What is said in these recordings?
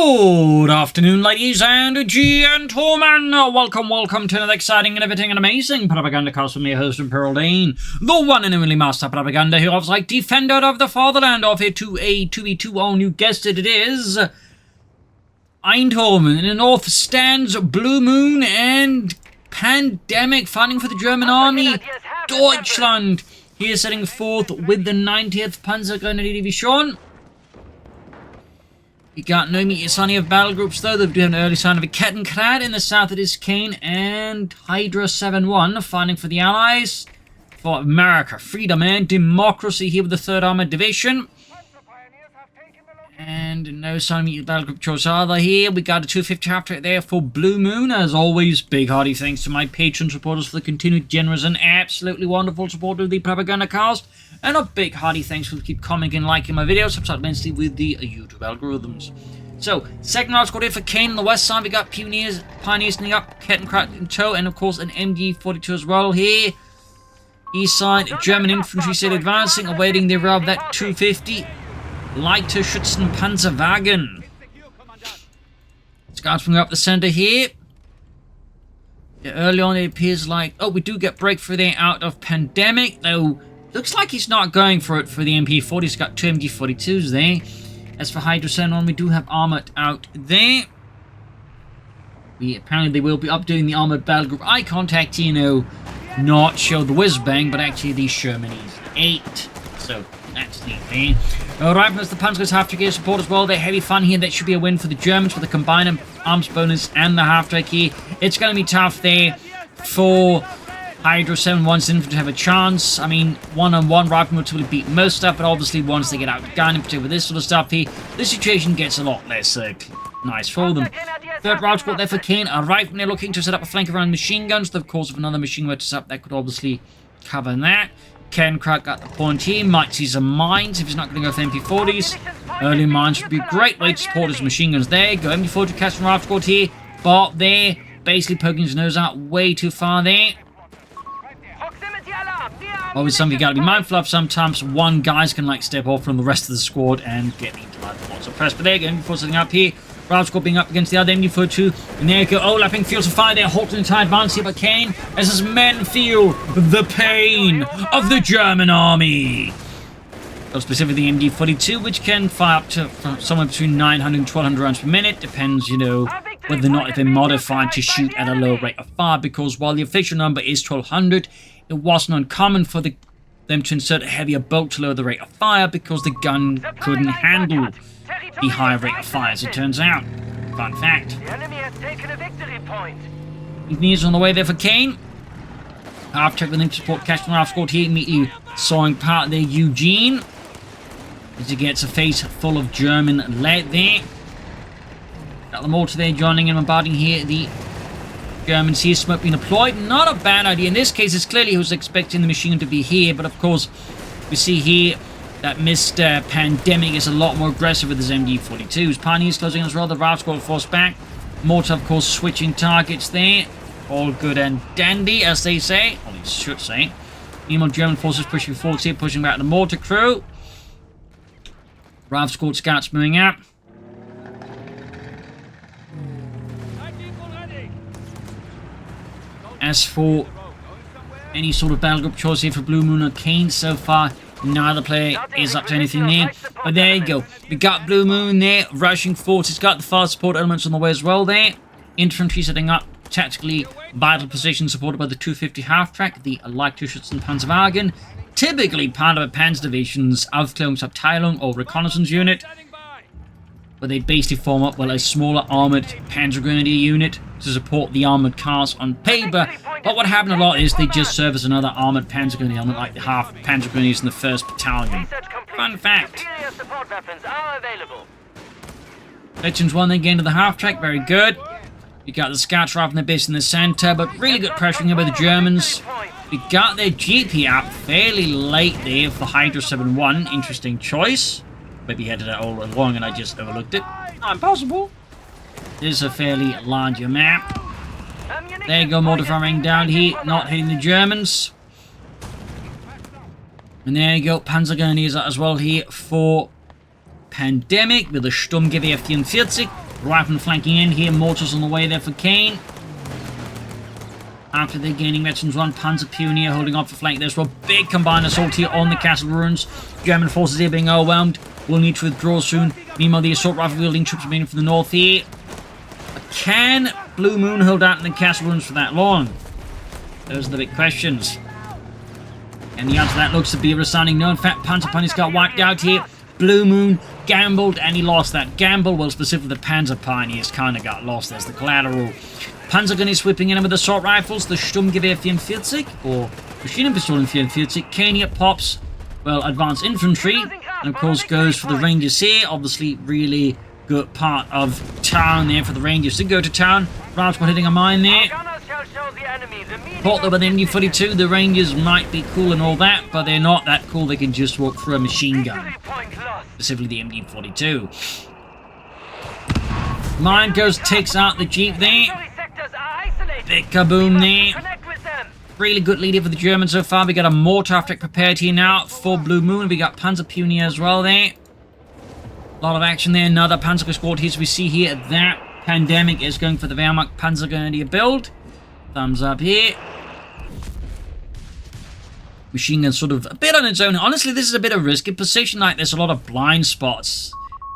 Good afternoon, ladies and gentlemen. Welcome to another exciting and everything and amazing Propagandacast with me, host Imperial Dane, the one and only master propaganda who loves like defender of the fatherland. Off here to a 2v2 all new guest it is. Eindhoven. In the north stands Blue Moon and Pandemic fighting for the German army. Deutschland. He is setting forth with the 90th Panzergrenadier Division. You got no immediate sign of battle groups though. They do have an early sign of a Kettenkrad. In the south it is Cain and Hydra7-1 fighting for the Allies. For America, freedom and democracy here with the 3rd Armoured Division. And no sign of immediate battle group choice either here. We got a 250 after it there for Blue Moon. As always, big hearty thanks to my patron supporters for the continued generous and absolutely wonderful support of the Propagandacast. And a big hearty thanks for keep commenting and liking my videos. Helps out immensely with the YouTube algorithms. So, second round squad here for Cain on the west side. We got Pioneers in the up, Kettenkrad in tow, and of course an MG42 as well here. East side, German infantry still advancing, awaiting the arrival of that 250. Attrition Panzerwagen. Scouts bring up the center here. Yeah, early on it appears like, oh, we do get breakthrough there out of Pandemic, though looks like he's not going for it for the MP40. He's got 2 MG42s there. As for Hydra7-1, we do have Armoured out there. Apparently they will be updating the Armoured battle group eye contact, you know, not show the whiz-bang, but actually the Shermanese 8. So that's neat there. Alright, as the Panzers have to get support as well. They're heavy fun here. That should be a win for the Germans with the combined arms bonus and the half-track here. It's going to be tough there for Hydra7-1's infantry to have a chance. I mean, one-on-one, Riflemen will typically beat most stuff, but obviously once they get outgunned, in particular with this sort of stuff here, the situation gets a lot less nice for them. Third round spot there for Cain. Riflemen are looking to set up a flank around machine guns. Of course, if another machine were to set up, that could obviously cover that. Kettenkrad got the point here. Might see some mines if he's not going to go for MP40s. Early mines would be a great way to support his machine guns there. Go MP40 casting raft squad here. But there, basically poking his nose out way too far there. Always something you got to be mindful of. Sometimes one guy's can like step off from the rest of the squad and get into lots of press. But there you go, MP40 setting up here. Raft squad being up against the other MG42. And there you go, overlapping fields of fire there, halting the entire advance here by Cain, as his men feel the pain of the German army. So specifically the MG42, which can fire up to somewhere between 900 and 1200 rounds per minute. Depends, you know, whether or not if they're modified to shoot at a low rate of fire, because while the official number is 1200, it wasn't uncommon for them to insert a heavier bolt to lower the rate of fire because the gun couldn't handle the high rate of fire, as it turns out. Fun fact. Engineers on the way there for Cain. Half-check with them to support Cashman Ralph squad here, immediately sawing part of their Eugene, as he gets a face full of German lead there. Got the mortar there joining and bombarding here the Germans here. Smoke being deployed. Not a bad idea. In this case, it's clearly who's expecting the machine gun to be here, but of course, we see here that Mr. Pandemic is a lot more aggressive with his MG42s. Pioneers closing in as well. The Raft squad forced back. Mortar, of course, switching targets there. All good and dandy, as they say. Or they should say. Meanwhile, German forces pushing forward here, pushing back the mortar crew. Raft squad scouts moving up. As for any sort of battle group choice here for Blue Moon or Cain, so far neither player is up to anything there. But there you go. We got Blue Moon there, rushing forward. It's got the fast support elements on the way as well there. Infantry setting up tactically vital positions supported by the 250 half-track, the Attrition Panzerwagen, typically part of a Panzer Division's Aufklärungsabteilung or reconnaissance unit, where they basically form up, well, a smaller armoured Panzergrenadier unit to support the armoured cars on paper. But what happened a lot is they just serve as another armoured Panzergrenadier element, like the half Panzergrenadiers in the 1st Battalion. Fun fact. Veterans 1 then get into the half-track, very good. We got the scouts right from the base in the centre, but really good pressuring here by the Germans. We got their GP up fairly late there for Hydra7-1. Interesting choice. Maybe he had it all along and I just overlooked it. Not impossible. This is a fairly larger map. There you go, mortar firing down here, not hitting the Germans. And there you go, Panzergrenadiers as well here for Pandemic with a Sturmgewehr 44. Riflemen flanking in here. Mortars on the way there for Cain. After they're gaining veterans, one Panzer Pioneer holding up for flank. There's a big combined assault here on the castle ruins. German forces here being overwhelmed. Will need to withdraw soon. Meanwhile, the assault rifle wielding troops remaining from the north here. But can Blue Moon hold out in the castle ruins for that long? Those are the big questions. And the answer to that looks to be a resounding no. In fact, Panzer Pioneers got wiped out here. Blue Moon gambled and he lost that gamble. Well, specifically the Panzer Pioneers kind of got lost. There's the collateral. Panzergun is whipping in with assault rifles, the Sturmgewehr 44, or Maschinenpistolen 44. Cain here pops, well, advanced infantry, and of course goes for the Rangers here. Obviously, really good part of town there for the Rangers to go to town. Roundsquad hitting a mine there. Thought though by the MD-42, the Rangers might be cool and all that, but they're not that cool. They can just walk through a machine gun, specifically the MD-42. Mine goes, takes out the Jeep there. Big kaboom there. Really good lead here for the Germans so far. We got a mortar attack prepared here now for Blue Moon. We got Panzer Pioneer as well there. A lot of action there. Another Panzer squad here. So we see here that Pandemic is going for the Wehrmacht Panzer Grenadier build. Thumbs up here. Machine gun sort of a bit on its own. Honestly, this is a bit of a risky position. Like there's a lot of blind spots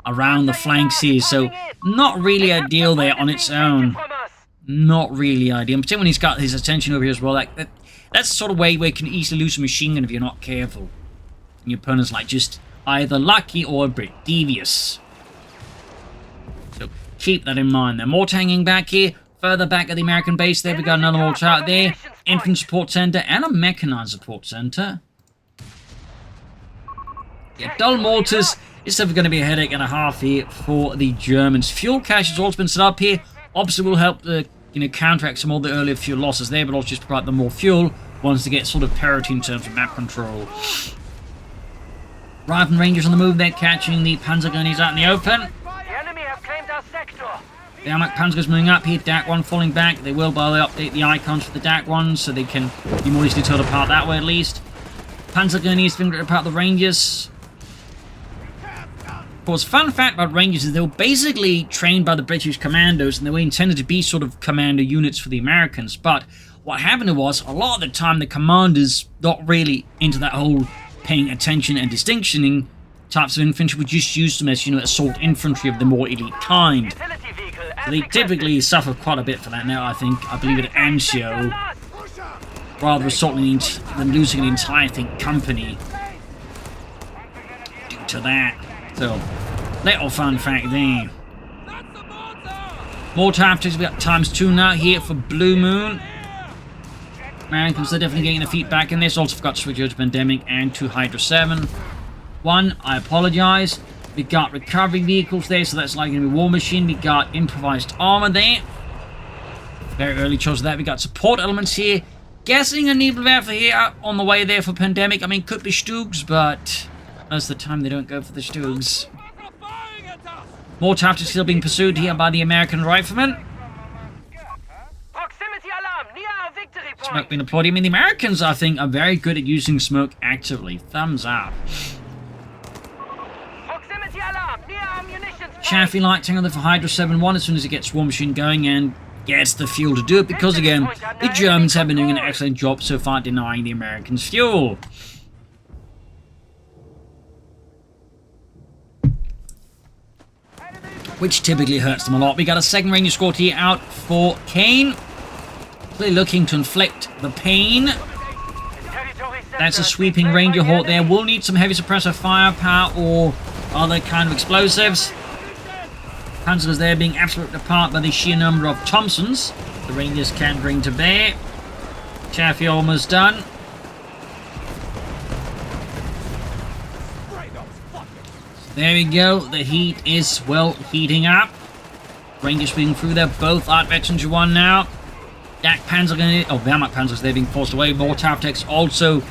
around the flanks here. So not really ideal there on its own. Not really ideal, particularly when he's got his attention over here as well. Like that's the sort of way where you can easily lose a machine gun if you're not careful. And your opponent's like just either lucky or a bit devious. So keep that in mind. They're mortar hanging back here. Further back at the American base there, we got another mortar out there. Infantry support center and a mechanized support center. Yeah, dull mortars is definitely going to be a headache and a half here for the Germans. Fuel cache has also been set up here. Obviously will help the counteract some of the earlier fuel losses there, but also just provide them more fuel once they get sort of parity in terms of map control. Riflemen Rangers on the move, they're catching the Panzer Grenadiers out in the open. The enemy have claimed our sector. The Armoured Panzers moving up here, DAK 1 falling back. They will, by the way, update the icons for the DAK 1 so they can be more easily told apart that way at least. Panzer Grenadiers being apart the Rangers. Of course, fun fact about Rangers is they were basically trained by the British commandos and they were intended to be sort of commando units for the Americans. But what happened was, a lot of the time the commanders not really into that whole paying attention and distinctioning types of infantry, would just use them as, assault infantry of the more elite kind. So they typically suffer quite a bit for that now, I believe at Anzio, rather assaulting than losing an entire, company due to that. So, little fun fact there. Mortar tactics, we got ×2 now here for Blue Moon. Americans are definitely getting their feet back in this. Also forgot to switch over to Pandemic and to Hydra7-1. I apologize. We got recovery vehicles there, so that's likely going to be War Machine. We got improvised armor there. Very early choice of that. We got support elements here. Guessing a Nebelwerfer here on the way there for Pandemic. I mean, could be Stugs, but most of the time they don't go for the Stugs. More tactics still being pursued here by the American riflemen. Smoke being deployed. I mean, the Americans, I think, are very good at using smoke actively. Thumbs up. Chaffee lighting on there for Hydra7-1 as soon as it gets War Machine going and gets the fuel to do it, because again, the Germans have been doing an excellent job so far denying the Americans fuel. Which typically hurts them a lot. We got a second Ranger squad here out for Cain. Clearly looking to inflict the pain. That's a sweeping Ranger horde there. We'll need some heavy suppressor firepower or other kind of explosives. Panzers there being absolutely apart by the sheer number of Thompsons the Rangers can bring to bear. Chaffee almost done. There we go. The heat is, well, heating up. Rangers swinging through there. Both Art Veterans 1 now. DAK Panzer going to... Oh, Wehrmacht Panzers, they're being forced away. More Tactics also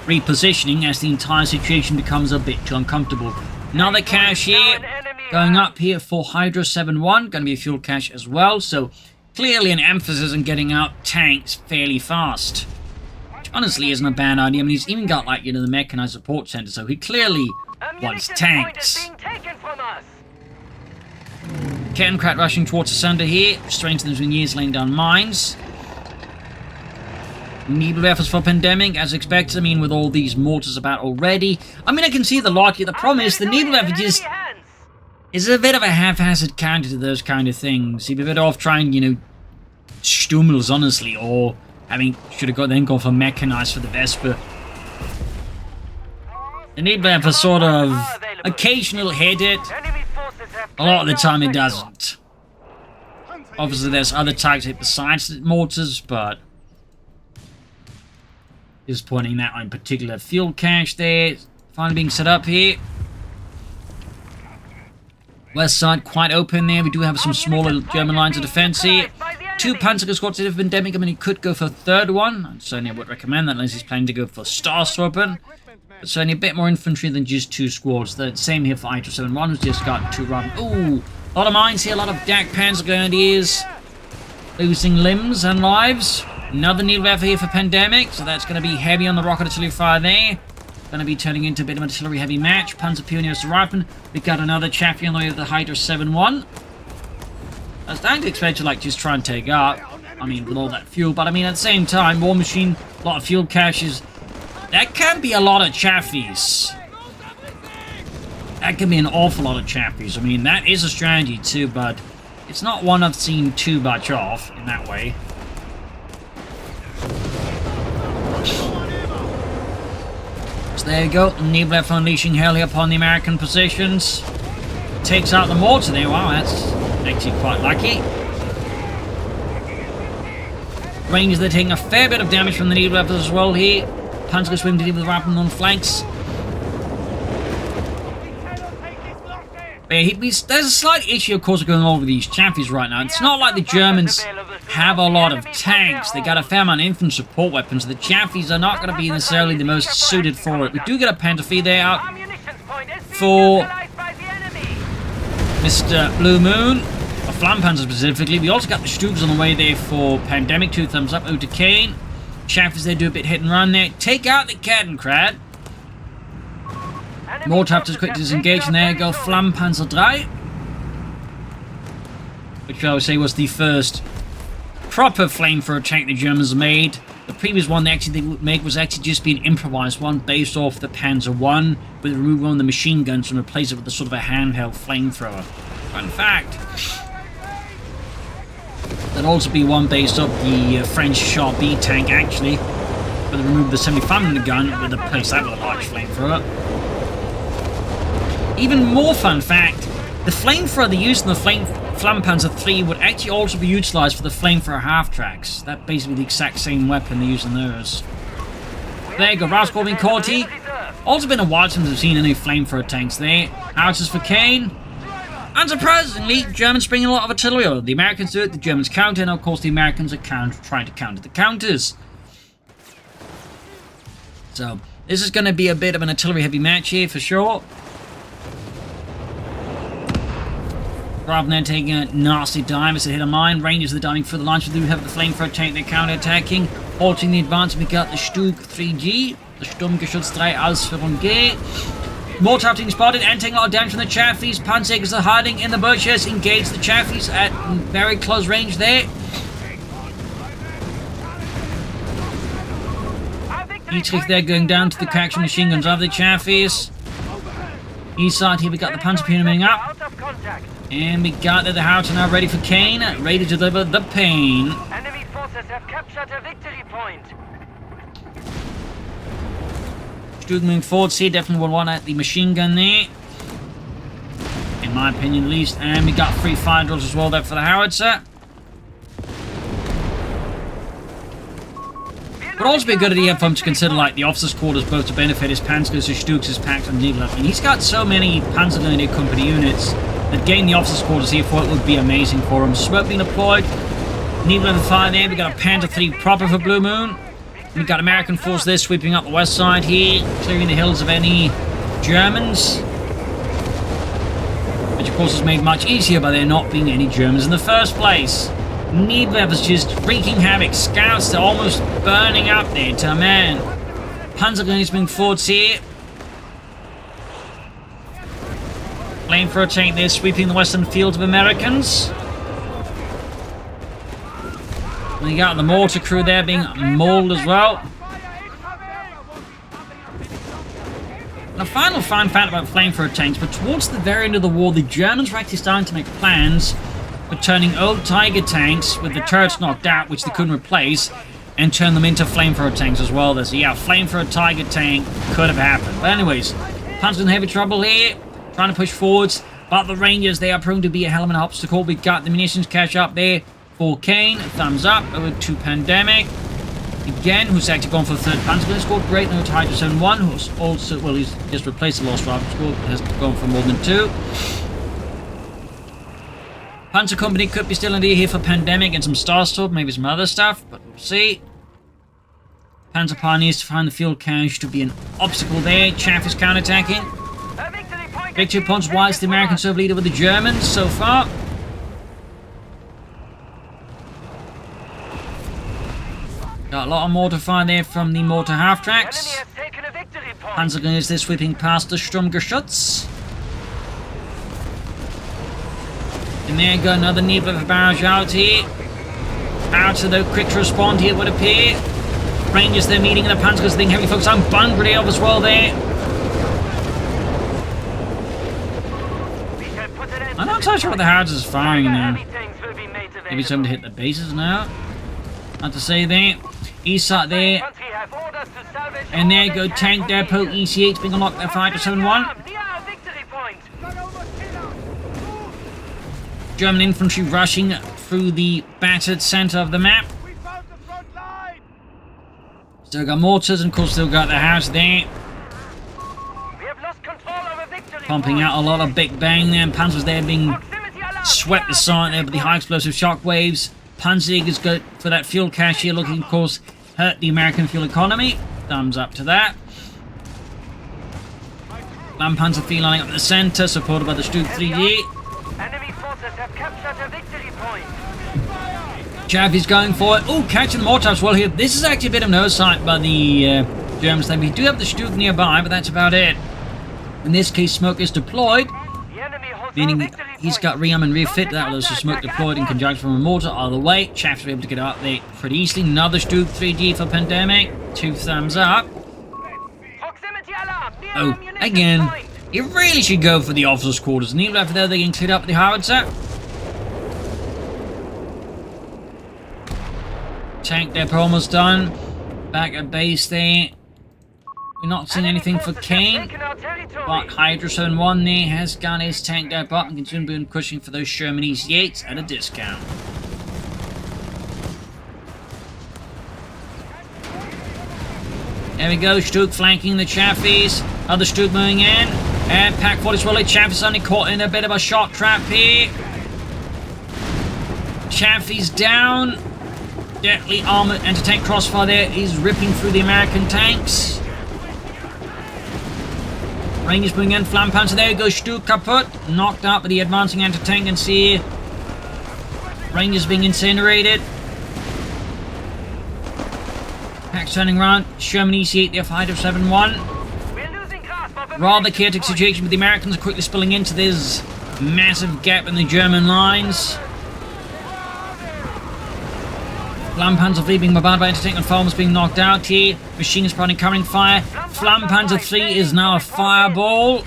repositioning as the entire situation becomes a bit too uncomfortable. Another cache here. Going up here for Hydra7-1. Going to be a fuel cache as well. So, clearly an emphasis on getting out tanks fairly fast. Which honestly isn't a bad idea. I mean, he's even got, like, the mechanized support center. So, he clearly wants tanks. Kettenkrat rushing towards the center here, strengthening between years, laying down mines. Needle efforts for Pandemic, as expected. I mean, with all these mortars about already. I mean, I can see the logic. The problem is the needle effort is a bit of a haphazard counter to those kind of things. You'd be better off trying, you know, Stummels, honestly, or should have then gone for mechanized for the Vesper. The needle effort sort of occasionally hit it. A lot of the time it doesn't. Obviously, there's other types hit besides the mortars, but just pointing that on particular fuel cache there. Finally being set up here. West side quite open there. We do have some smaller German lines of defense here. 2 Panzer squads of Pandemic. I mean, he could go for a third one. Certainly I would recommend that unless he's planning to go for Star Swapping. But certainly a bit more infantry than just 2 squads. The same here for Hydra7-1, who's just got 2 rather. Ooh, a lot of mines here, a lot of DAK Panzer Grenadiers. Losing limbs and lives. Another needle effort here for Pandemic, so that's going to be heavy on the rocket artillery fire there. Going to be turning into a bit of an artillery heavy match. Panzer Pioneers arriving. We've got another chaffee on the way of the Hydra7-1. I was starting to expect to like just try and take up. I mean, with all that fuel, but I mean at the same time, War Machine, a lot of fuel caches. That can be a lot of chaffies. That can be an awful lot of chaffies. I mean, that is a strategy too, but it's not one I've seen too much of in that way. So there you go, Nebula unleashing hell here upon the American positions. Takes out the mortar there. Wow, that's actually quite lucky. Rangers, they're taking a fair bit of damage from the needle weapons as well here. Panzer swim to deal with the rapid on flanks. There's a slight issue, of course, going on with these chaffies right now. It's not like the Germans have a lot of tanks. They got a fair amount of infantry support weapons. The chaffies are not going to be necessarily the most suited for it. We do get a Panther there out for Mr. Blue Moon, or Flampanzer specifically. We also got the Stugs on the way there for Pandemic. 2 thumbs up over to Cain. Chaffies, they do a bit hit and run there. Take out the Kettenkrat. More taps as quick to disengage, and there you go, Flampanzer 3. Which I would say was the first proper flamethrower tank the Germans made. The previous one they would make was actually just be an improvised one based off the Panzer 1 with removing one of the machine guns and replace it with a sort of a handheld flamethrower. Fun fact. There'd also be one based off the French Char B tank actually, where they removed the 75mm gun with replaced that with a large flamethrower. Even more fun fact, the flamethrower they used in the Flampanzer 3 would actually also be utilized for the flamethrower half-tracks. That's basically the exact same weapon they use in those. There you go, Rascal being caught. Also been a while since I've seen any flamethrower tanks there. Howitzers for Cain. Unsurprisingly, Germans bring in a lot of artillery. The Americans do it, the Germans counter, and of course the Americans are trying to counter the counters. So, this is going to be a bit of an artillery-heavy match here for sure. Rather than taking a nasty dive as they hit a mine, Rangers are diving through the lines. We do have the flamethrower tank, they're counter-attacking. Halting the advance, we got the Stug 3G, the Sturmgeschütz 3 Ausführung G. Mortar being spotted and taking a lot of damage from the chaffies. Panzerjägers are hiding in the bushes, engage the chaffies at very close range there. Dietrich there going down to the action machine guns of the chaffies. East side here we got the Panzer moving up. And we got the Howitzer now ready for Cain, ready to deliver the pain. Enemy forces have captured a victory point. Stug moving forward, see, definitely will want at the machine gun there. In my opinion, at least. And we got 3 fire drills as well there for the Howitzer. Would also be a good idea for him to consider like the officers' quarters both to benefit his Panzers, his Stugs, his Packs, and Needle. I mean, he's got so many Panzer Grenadier Company units that getting the officers' quarters here for it would be amazing for him. Smoke being deployed. Needle level 5 there. We got a Panther 3 proper for Blue Moon. We got American force there sweeping up the west side here, clearing the hills of any Germans. Which of course is made much easier by there not being any Germans in the first place. Needlev is just wreaking havoc. Scouts are almost burning up there to a man. Panzer Grenadiers being forwards here. Flamethrower tank there sweeping the western field of Americans. We got the mortar crew there being mauled as well. The final fun fact about flamethrower tanks, but towards the very end of the war, the Germans were actually starting to make plans for turning old Tiger tanks with the turrets knocked out, which they couldn't replace, and turn them into flamethrower tanks as well. So yeah, flamethrower Tiger tank could have happened. But anyways, Panzer's in heavy trouble here, trying to push forwards, but the Rangers, they are proven to be a hell of an obstacle. We've got the munitions cache up there for Cain, thumbs up, over to Pandemic. Again, who's actually gone for the 3rd Panzer squad. Great note to Hydra7-1, who's also, well, he's just replaced the Lost Rival squad, has gone for more than 2. Panzer Company could be still in here for Pandemic and some Starstorm, maybe some other stuff, but we'll see. Panzer Pioneers to find the fuel cache to be an obstacle there. Chaff is counterattacking. Victory points wise, the Americans serve leader with the Germans so far. Got a lot of mortar fire there from the mortar half-tracks. Panzer Gunners there sweeping past the Sturmgeschütz. And there go another Nebula of barrage out here. Out of the quick to respond here would appear. Rangers they're meeting in the Panzers thing. Heavy focus on Bunbury as well there. I'm not so sure what the Howitzers is firing now. Maybe something to hit the bases now. Not to say there. ESOT there. And there go Tank Depot. EC8's being unlocked there for Hydra7-1. German infantry rushing through the battered center of the map. Still got mortars and of course still got the house there. Pumping out a lot of big bang there, and Panzers there being swept aside there with the high explosive shock waves. Panzerjägers go for that fuel cache here, looking of course hurt the American fuel economy. Thumbs up to that. Landpanzer III lining up the center, supported by the Stuke 3D. Enemy forces have captured a victory point. Chaffee's going for it. Oh, catching the mortar as well here. This is actually a bit of an oversight by the Germans. We do have the Stuke nearby, but that's about it. In this case, smoke is deployed, meaning he's got rearm and refit. That was the smoke deployed in conjunction from a mortar. Either way, Chaff's able to get out there pretty easily. Another Stuke 3G for Pandemic. 2 thumbs up. Oh, again, you really should go for the officers' quarters. And even after that, they're getting cleared up with the howitzer. Tank depot almost done. Back at base there. We're not seeing anything for Cain, but Hydra7-1 there has got his tank depot up and continues been pushing for those Sherman EC8s at a discount. There we go, Stuke flanking the Chaffies. Other Stuke moving in. And Pack 40 Swallow. Chaffies only caught in a bit of a shot trap here. Chaffies down. Deadly armored anti-tank crossfire there is ripping through the American tanks. Rangers moving in, Flampanzer, there goes Stuke kaput, knocked out by the advancing anti-tank and see Rangers being incinerated. Packs turning around, Sherman EC8 there for Hydra7-1. Rather chaotic situation, but the Americans are quickly spilling into this massive gap in the German lines. Flampanzer III being bombarded by anti-tank and farmers being knocked out here. Machine is probably covering fire. Flampanzer III is now a fireball.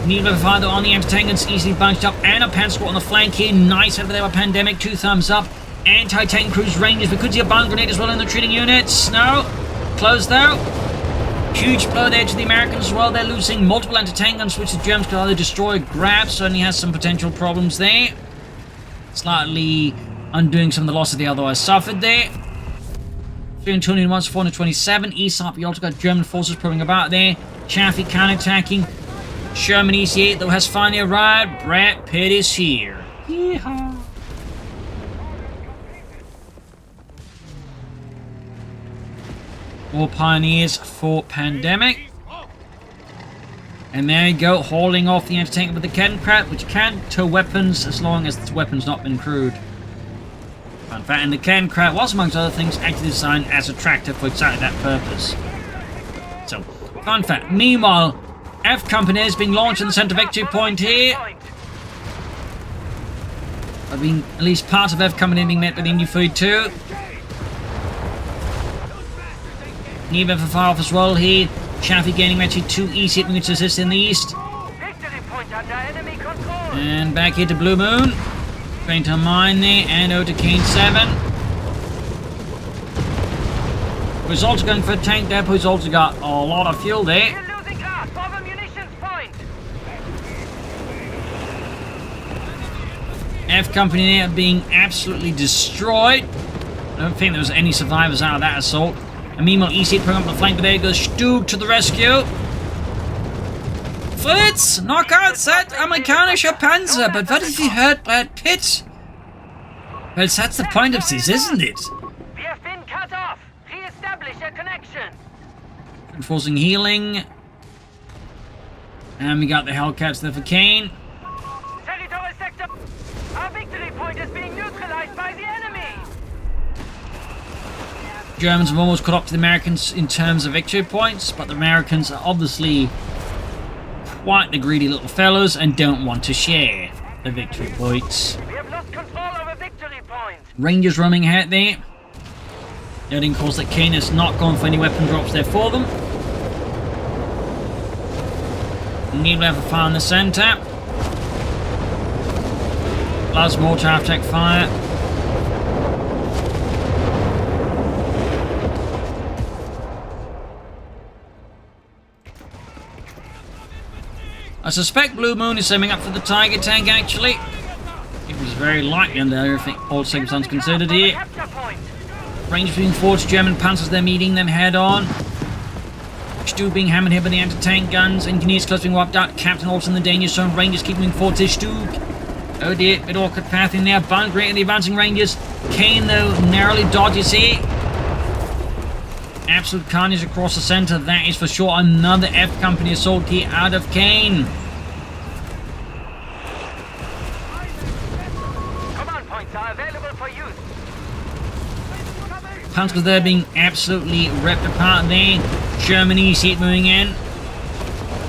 Needle fire though on the anti-tank and easily bunched up. And a Panzer squad on the flank here. Nice over there by Pandemic. 2 thumbs up. Anti-tank cruise Rangers. We could see a bomb grenade as well in the treating units. No. Closed though. Huge blow there to the Americans as well. They're losing multiple anti-tank guns, which the Germans could either destroy or grab. Certainly has some potential problems there. Slightly undoing some of the losses they otherwise suffered there. 321 to 427. ESOP, we also got German forces proving about there. Chaffee counterattacking. Sherman EC8 though has finally arrived. Brad Pitt is here. Yeehaw. More Pioneers for Pandemic. And there you go, hauling off the anti-tank with the cannon crab, which can tow weapons as long as the weapon's not been crewed. Fun fact, and the cannon crab was, amongst other things, actually designed as a tractor for exactly that purpose. So, fun fact. Meanwhile, F Company is being launched in the center victory point here. I mean, at least part of F Company being met by the Infantry too. Neither for far off as well here. Chaffee gaining actually 2 east hit units to assist in the east. And back here to Blue Moon. Going to mine there and over to Cain 7. Who's also going for a tank depot, who's also got a lot of fuel there. F Company there being absolutely destroyed. I don't think there was any survivors out of that assault. And meanwhile, EC putting up the flank, but there goes Stug to the rescue. Fritz, knockout set amerikanischer Panzer, but what if he hurt Brad Pitt? Well, that's the point of this, isn't it? We have been cut off. Re-establish a connection. Enforcing healing. And we got the Hellcats there for Cain. Territory sector. Our victory point is being neutralized by the enemy. Germans have almost caught up to the Americans in terms of victory points, but the Americans are obviously quite the greedy little fellows and don't want to share the victory points. We have lost control over victory point. Rangers roaming ahead there. Noting, of course, that Cain has not gone for any weapon drops there for them. Neither have a fire in the centre. Plus mortar attack fire. I suspect Blue Moon is aiming up for the Tiger tank, actually. It was very likely under everything, all circumstances considered here. Range between 4 German panzers, they're meeting them head on. Stu being hammered here by the anti-tank guns. Engineers close being wiped out. Captain also in the danger zone. Rangers keep moving forward to Stu. Oh dear, bit awkward path in there. Bunkering at the advancing Rangers. Cain, though, narrowly dodges here. Absolute carnage across the center, that is for sure. Another F Company assault here out of Cain. Command points are available for use. Panzers there being absolutely ripped apart there. Germany see it moving in.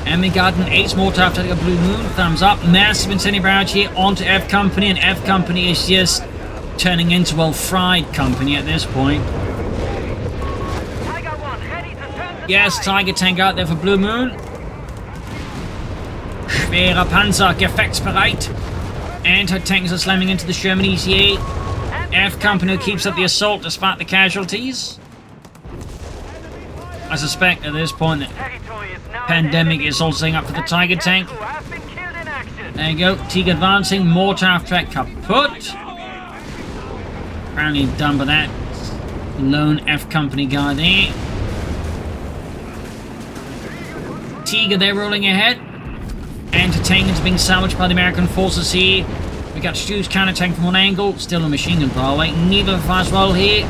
And we got an ace mortar after a Blue Moon. Thumbs up. Massive incendiary barrage here onto F Company, and F Company is just turning into, well, fried company at this point. Yes, Tiger tank out there for Blue Moon. Schwerer Panzer, gefechtsbereit. Anti-tanks are slamming into the Germany's here. F Company keeps up the assault despite the casualties. I suspect at this point that Pandemic is also setting up for the Tiger tank. There you go, Tiger advancing, mortar after track kaput. Apparently done by that lone F Company guy there. Tiger there rolling ahead. Anti-tank being salvaged by the American forces here. We got Stu's counter-tank from one angle. Still a machine gun far away. Neither fires well here.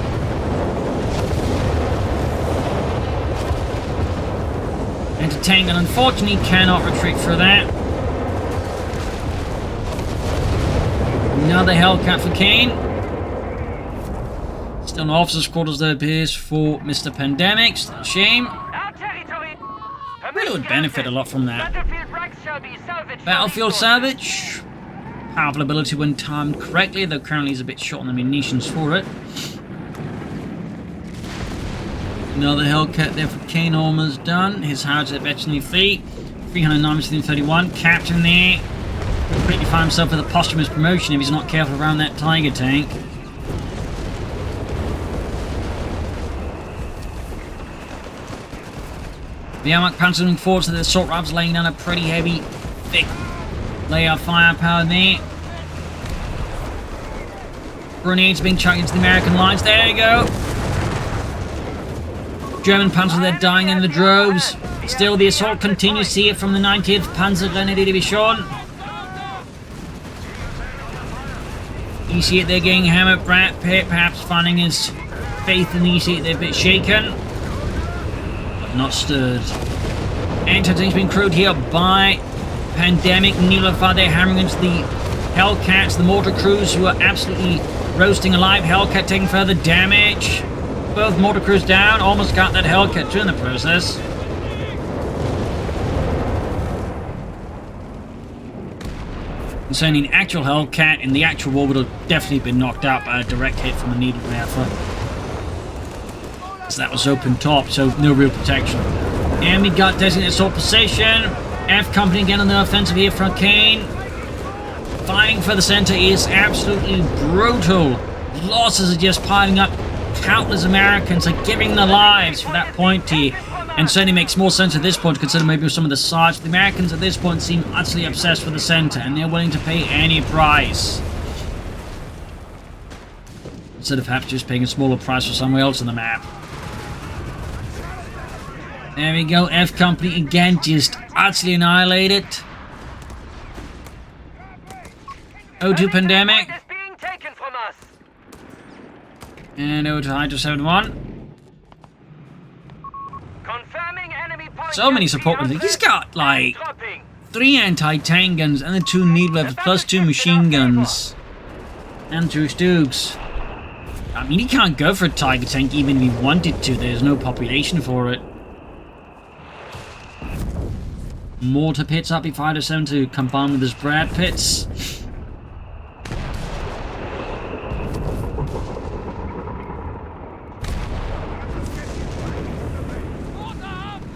Anti-tank and unfortunately cannot retreat through that. Another Hellcat for Cain. Still no officers' quarters there appears for Mr. Pandemic. Still a shame. Really would benefit a lot from that. Battlefield salvage. Powerful ability when timed correctly, though currently is a bit short on the munitions for it. Another Hellcat there for Cain, almost done. His Hydra veteran fleet. 309 to 31. Captain there. Completely find himself with a posthumous promotion if he's not careful around that Tiger tank. The Armoured Panzer moving forward, so the assault rifles laying down a pretty heavy, thick layer of firepower there. Grenades being chucked into the American lines. There you go. German Panzer, they're dying in the droves. Still, the assault continues here from the 90th Panzer Grenadier Division. You see it, they're getting hammered. Brad Pitt perhaps finding his faith in the EC, they're a bit shaken. Not stirred. Anti-tank's been crewed here by Pandemic. Nilafar, they're hammering into the Hellcats, the mortar crews who are absolutely roasting alive. Hellcat taking further damage. Both mortar crews down. Almost got that Hellcat too in the process. Concerning actual Hellcat, in the actual war would have definitely been knocked out by a direct hit from a needle rifle. So that was open top, so no real protection. And we got designated assault position. F Company again on the offensive here from Cain. Fighting for the center is absolutely brutal. Losses are just piling up. Countless Americans are giving their lives for that point here. And certainly makes more sense at this point to consider maybe some of the sides. The Americans at this point seem utterly obsessed with the center, and they're willing to pay any price. Instead of perhaps just paying a smaller price for somewhere else on the map. There we go, F Company again, just utterly annihilated. O2 Pandemic. And over to Hydra7-1. So many support with it. He's got like 3 anti-tank guns and the 2 needle weapons plus 2 machine guns. And 2 Stooks. I mean, he can't go for a Tiger tank even if he wanted to. There's no population for it. Mortar pits up if Hydra7 to combine with his Brad pits.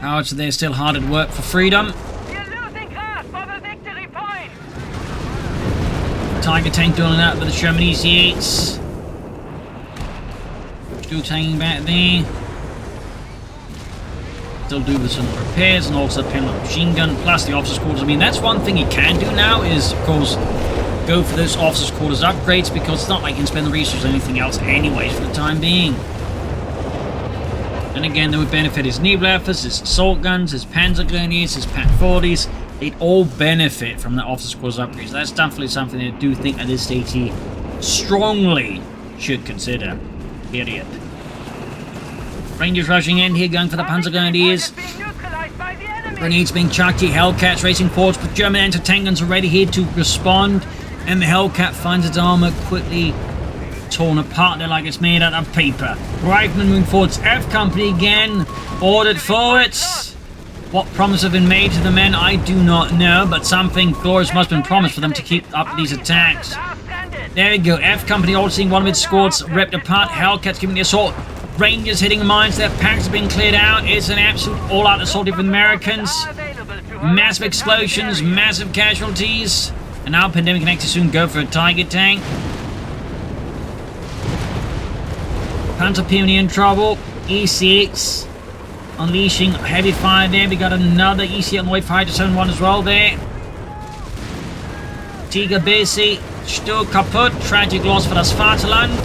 However, they're still hard at work for freedom. Tiger tank doing that with the Shermanese Yates. Still hanging back there. Still do with some repairs and also pin up machine gun plus the officers' quarters. I mean, that's one thing he can do now is, of course, go for those officers' quarters upgrades because it's not like he can spend the resources on anything else anyways for the time being. And again, that would benefit his Nebelwerfers, his assault guns, his Panzer Grenadiers, his Pat 40s. They'd all benefit from the officers' quarters upgrades. That's definitely something I do think at this stage he strongly should consider. Period. Rangers rushing in here, going for the Panzer Grenadiers. Grenades being chucked here, Hellcats racing forwards, but German anti-tank guns are ready here to respond. And the Hellcat finds its armor quickly torn apart there like it's made out of paper. Rifleman moving forwards. F Company again. Ordered forwards. What promise have been made to the men, I do not know, but something glorious must have been promised for them to keep up these attacks. There we go. F Company all seeing one of its squads ripped apart. Hellcats giving the assault. Rangers hitting mines. Their packs have been cleared out. It's an absolute all-out assault of Americans. Massive explosions. Massive casualties. And now Pandemic can actually soon go for a Tiger tank. Panther Peony in trouble. E6 unleashing heavy fire there. We got another EC on the way for Hydra7-1 as well there. Tiger busy. Stuhl kaputt. Tragic loss for das Vaterland.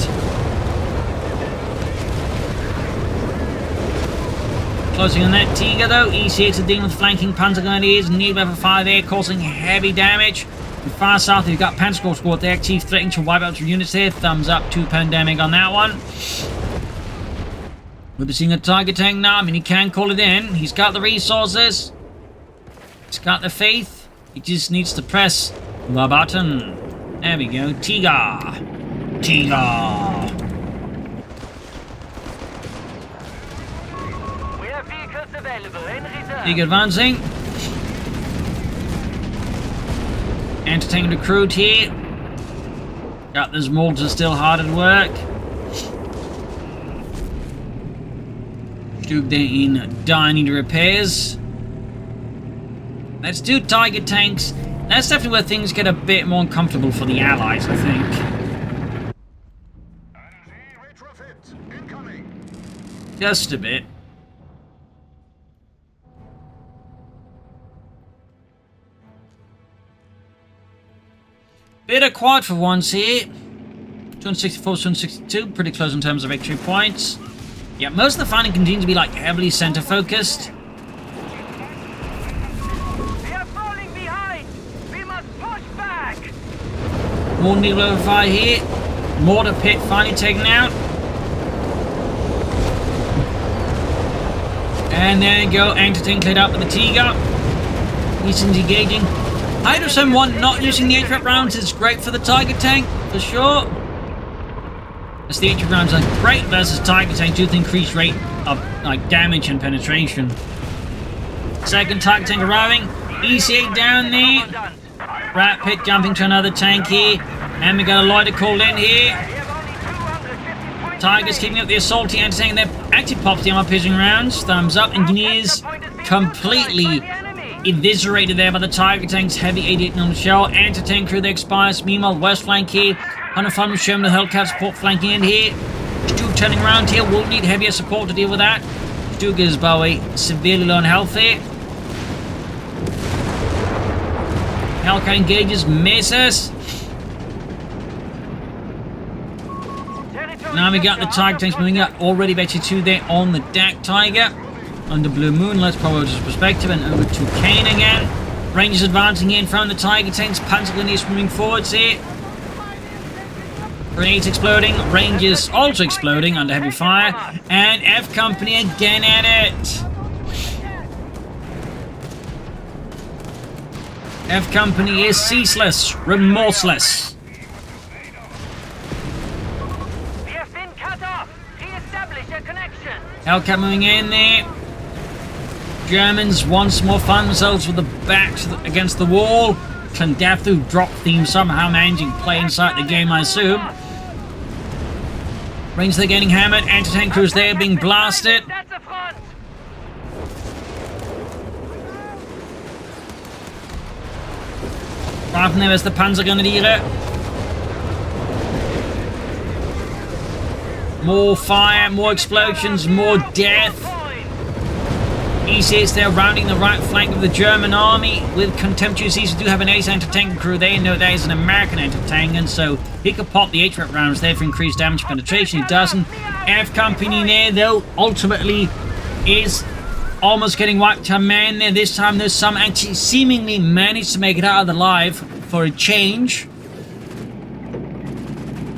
Closing on that Tiger though. E6 are dealing with flanking Panzer Grenadiers. Nebelwerfer fire there causing heavy damage. And far south we've got Panzer Squad there. Chief threatening to wipe out 2 units here. Thumbs up to Pandemic on that one. We'll be seeing a Tiger tank now. I mean, he can call it in. He's got the resources. He's got the faith. He just needs to press the button. There we go. Tiger. Tiger. We have vehicles available in reserve. Tiger advancing. Anti-tank recruit here. Got those mortars still hard at work. Stoop there in dining repairs. Let's do Tiger tanks. That's definitely where things get a bit more uncomfortable for the Allies, I think. Just a bit. Bit of quiet for once here. 264, 262, pretty close in terms of victory points. Yeah, most of the fighting continues to be like heavily center focused. We are falling behind. We must push back. More needle fire here. Mortar pit finally taken out. And there you go, anti-tank cleared up with the Tiger. He's engaging. Hydra7-1 not using the HVAC rounds is great for the Tiger tank, for sure. As the HVAC rounds are great versus Tiger tank due to the increased rate of like damage and penetration. Second Tiger tank arriving. EC8 down there. Rat Pit jumping to another tank here. And we got a loiter called in here. Tigers keeping up the assaulting anti-tank. They're actually popped the armor piercing rounds. Thumbs up. Engineers completely eviscerated there by the Tiger tanks. Heavy 88mm shell. Anti-tank crew that expires. Meanwhile, west flank here. 105mm Sherman, the Hellcat support flanking in here. Stug turning around here. Will need heavier support to deal with that. Stug is, by the way, severely low on health here. Hellcat engages, misses. Now we got the Tiger tanks moving up already back to 2 there on the DAK Tiger. Under Blue Moon, let's probably just perspective and over to Cain again. Rangers advancing in from the Tiger tanks. Panzer Grenadiers moving forwards here. Grenades exploding, Rangers also exploding under heavy fire. And F Company again at it. F Company is ceaseless, remorseless. We have been cut off. Re-establish a connection. Hellcat moving in there. Germans once more find themselves with the backs against the wall. Clondathu drop theme somehow managing to play inside the game, I assume. Rangers they're getting hammered. Anti-tank crews there being blasted. That's the front. Right from there is the Panzer Grenadier. More fire, more explosions, more death. E6 there rounding the right flank of the German army with contemptuous ease. We do have an ace anti-tank crew. They know that is an American anti-tank, and so he could pop the HREP rounds there for increased damage penetration. He doesn't. F Company there, though, ultimately is almost getting wiped to a man there. This time there's some actually seemingly managed to make it out of the live for a change.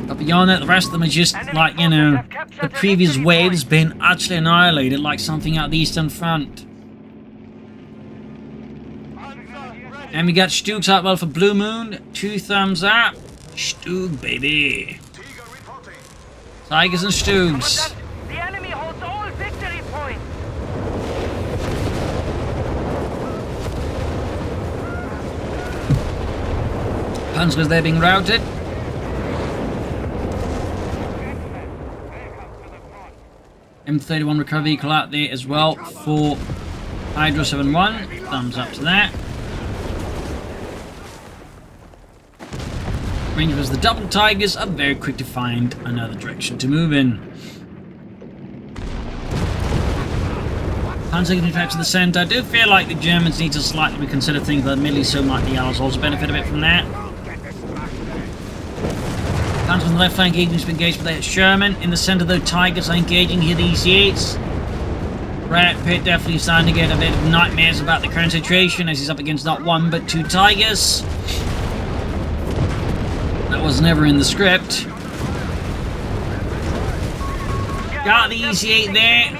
But beyond that, the rest of them are just like, you know, the previous wave's been utterly annihilated like something out the Eastern Front. And we got Stugs out well for Blue Moon. 2 thumbs up. Stug, baby. Tigers and Stugs. The enemy holds all victory points. Panzers there being routed. M31 recovery vehicle out there as well for Hydra7-1. Thumbs up to that. Rangers, the double Tigers, are very quick to find another direction to move in. Panzer getting back to the centre. I do feel like the Germans need to slightly reconsider things, but admittedly so might the Allies also benefit a bit from that. Panzer on the left flank engaging to engage with the Sherman. In the centre, though, Tigers are engaging here, the EC8s. Rat Pit definitely starting to get a bit of nightmares about the current situation as he's up against not 1 but 2 Tigers. That was never in the script. Got the EC8 there.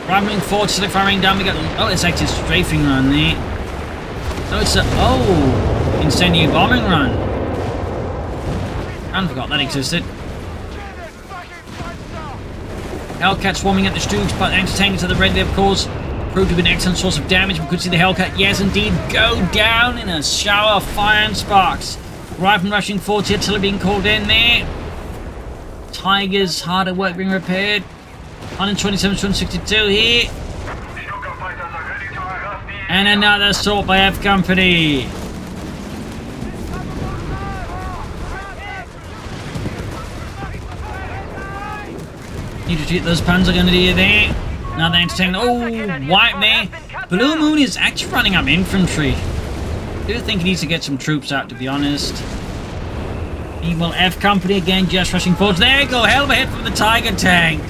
Rambling forward, still firing down. We got. Oh, it's actually a strafing run there. Oh, it's a. Oh! Incendiary bombing run. I forgot that existed. Hellcat swarming at the Stugs, but anti-tanks to the red, of course, proved to be an excellent source of damage. We could see the Hellcat, yes indeed, go down in a shower of fire and sparks. Riflemen rushing forward, artillery being called in there. Tigers, hard at work being repaired. 127 to 162 here. And another assault by F Company. Need to treat those Panzer Grenadier there. Now they're entertaining. Oh, wipe there. Blue Moon is actually running up infantry. I do think he needs to get some troops out, to be honest. Meanwhile, F Company again just rushing forward. There you go. Hell of a hit from the Tiger tank.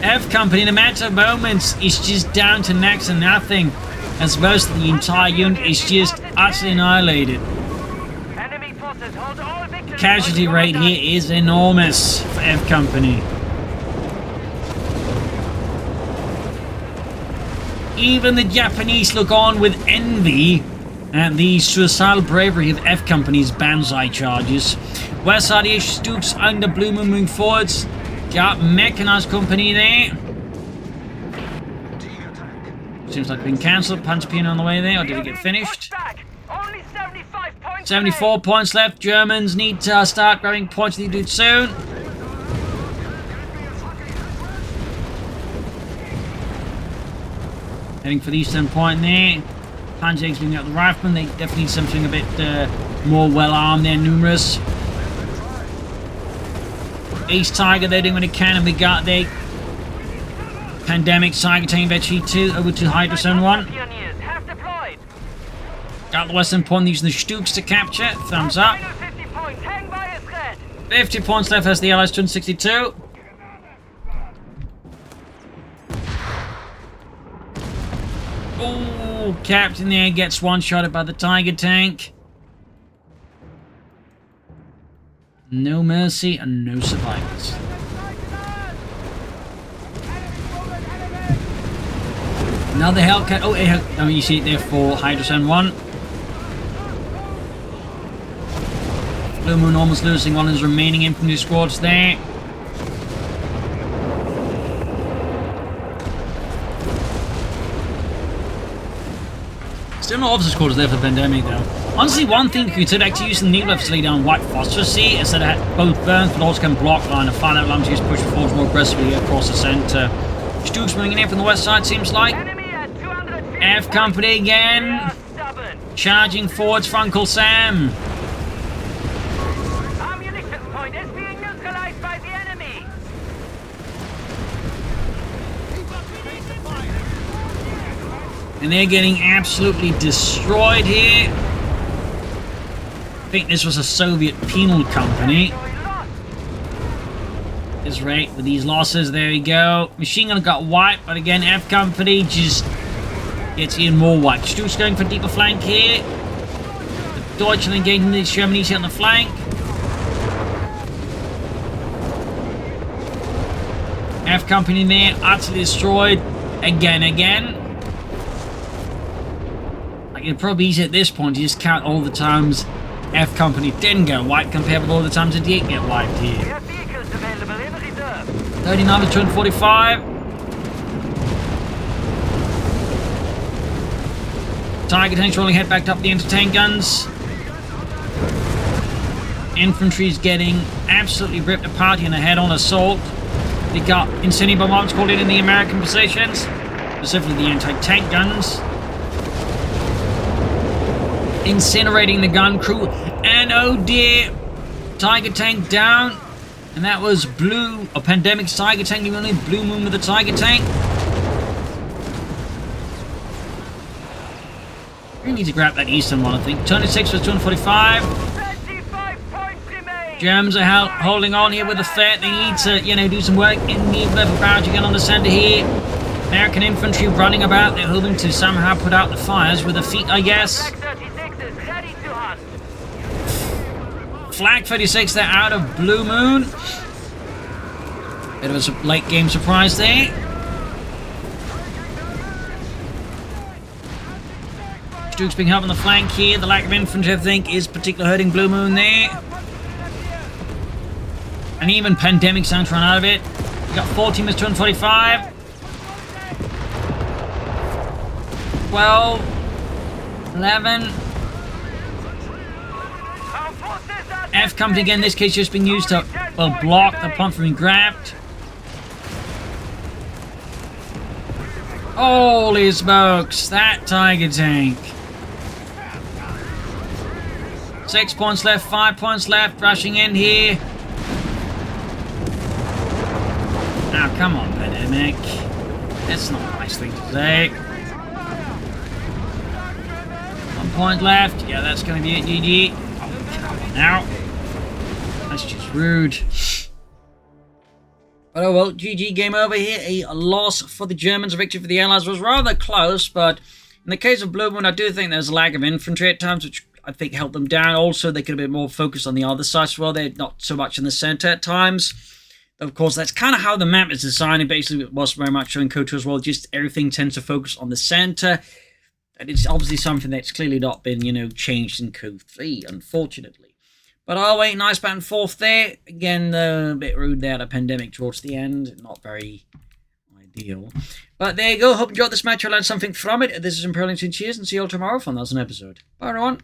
F Company in a matter of moments is just down to next to nothing. As most of the entire unit is just utterly annihilated. The casualty rate here is enormous for F Company. Even the Japanese look on with envy at the suicidal bravery of F Company's Banzai charges. West side here, Stugs under Blue Moon moving forwards. Got Mechanized Company there. Seems like it's been cancelled. Punch Pino on the way there, or did it get finished? Only 75 points. 74 points left. Germans need to start grabbing points. They do it soon. Heading for the eastern point there. Panzer's bringing out the riflemen. They definitely need something a bit more well-armed. They're numerous. East Tiger, they're doing what they can, and we got the Pandemic Tiger Tank Vetchi 2 over to Hydra7-1. Got the western point using the Stuks to capture. Thumbs up. 50 points left as the Allies turn 62. Oh, Captain there gets one-shotted by the Tiger tank. No mercy and no survivors. Another Hellcat. Oh, you see it there for Hydra7-1. Blue Moon almost losing one of his remaining infantry squads there. Still no officer squads there for the Pandemic though. Honestly, one thing you could consider actually using the Needle to lay down white phosphorus C instead of both burns, but also can block line and fire out lines to push forwards more aggressively across the centre. Stuks moving in from the west side, seems like. F Company again. Charging forwards for Uncle Sam. Ammunition point is being neutralized by the enemy. And they're getting absolutely destroyed here. I think this was a Soviet penal company. This rate with these losses, there we go. Machine gun got wiped, but again, F Company just gets even more wiped. Stu's going for deeper flank here. The Deutschland engaging the Germany's here on the flank. F Company there, utterly destroyed. Again. Like, it'd probably be easy at this point to just count all the times F Company didn't get wiped compared with all the times it did get wiped here. 39 to 245. Tiger tanks rolling head back up the anti-tank guns. Infantry's getting absolutely ripped apart in a head-on assault. They got incendiary bombardments called in the American positions, specifically the anti-tank guns. Incinerating the gun crew, and oh dear, Tiger tank down. And that was a Pandemic Tiger tank, the only Blue Moon with the Tiger tank. We need to grab that eastern one, I think. 26 for 245. 35 points remain. Germans are holding on here with the threat. They need to, do some work in the level barrage again on the center here. American infantry running about. They're hoping to somehow put out the fires with their feet, I guess. Flag 36, they're out of Blue Moon. Bit of a late game surprise there. Stu's being helped on the flank here. The lack of infantry, I think, is particularly hurting Blue Moon there. And even Pandemic sounds run out of it. We got 14 minutes 245. 12. 11. F Company again, in this case just being used to, block the pump from being grabbed. Holy smokes, that Tiger tank. 6 points left, 5 points left, rushing in here. Now, come on, Pandemic. That's not a nice thing to say. 1 point left. Yeah, that's going to be it, GG. Oh, come on now. That's just rude. But oh well, GG, game over here. A loss for the Germans, a victory for the Allies. Was rather close, but in the case of Blue Moon, I do think there's a lack of infantry at times, which I think helped them down. Also, they could have been more focused on the other side as well. They're not so much in the center at times. Of course, that's kind of how the map is designed. It basically was very much showing CoH3 as well. Just everything tends to focus on the center. And it's obviously something that's clearly not been, changed in CoH3, unfortunately. But oh wait, nice back and forth there. Again, a bit rude there, the Pandemic towards the end. Not very deal. But there you go. Hope you enjoyed this match. I learned something from it. This is Imperial Cheers, and see you all tomorrow for another episode. Bye, everyone.